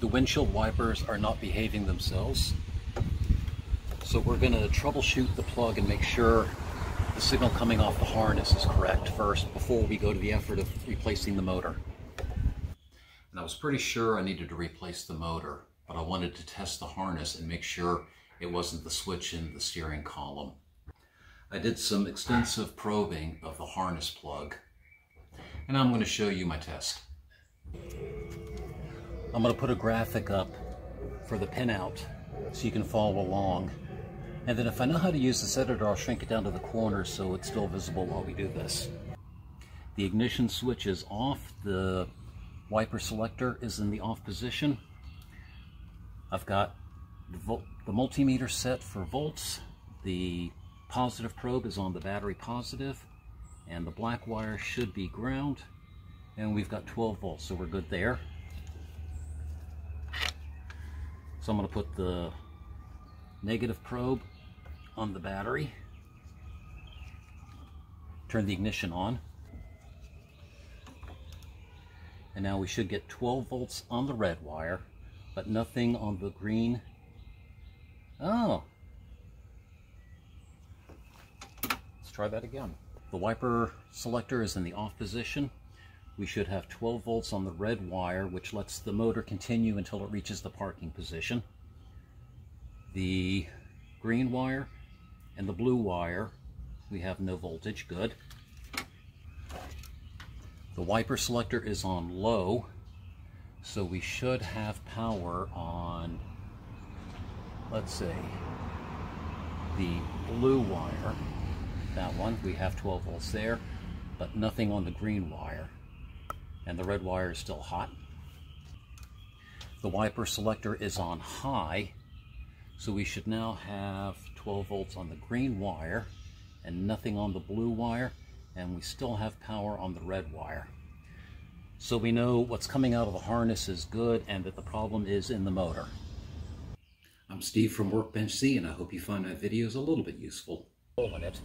The windshield wipers are not behaving themselves. So we're going to troubleshoot the plug and make sure the signal coming off the harness is correct first before we go to the effort of replacing the motor. And I was pretty sure I needed to replace the motor, but I wanted to test the harness and make sure it wasn't the switch in the steering column. I did some extensive probing of the harness plug, and I'm going to show you my test. I'm going to put a graphic up for the pinout so you can follow along. And then if I know how to use the selector, I'll shrink it down to the corner so it's still visible while we do this. The ignition switch is off. The wiper selector is in the off position. I've got the multimeter set for volts. The positive probe is on the battery positive, and the black wire should be ground, and we've got 12 volts, so we're good there. So I'm going to put the negative probe on the battery, turn the ignition on, and now we should get 12 volts on the red wire, but nothing on the green. Oh! Let's try that again. The wiper selector is in the off position. We should have 12 volts on the red wire, which lets the motor continue until it reaches the parking position. The green wire and the blue wire, we have no voltage. Good. The wiper selector is on low, so we should have power on, let's say, the blue wire. That one, we have 12 volts there, but nothing on the green wire. And the red wire is still hot. The wiper selector is on high, so we should now have 12 volts on the green wire and nothing on the blue wire, and we still have power on the red wire. So we know what's coming out of the harness is good and that the problem is in the motor. I'm Steve from Workbench C, and I hope you find my videos a little bit useful. Hold on it.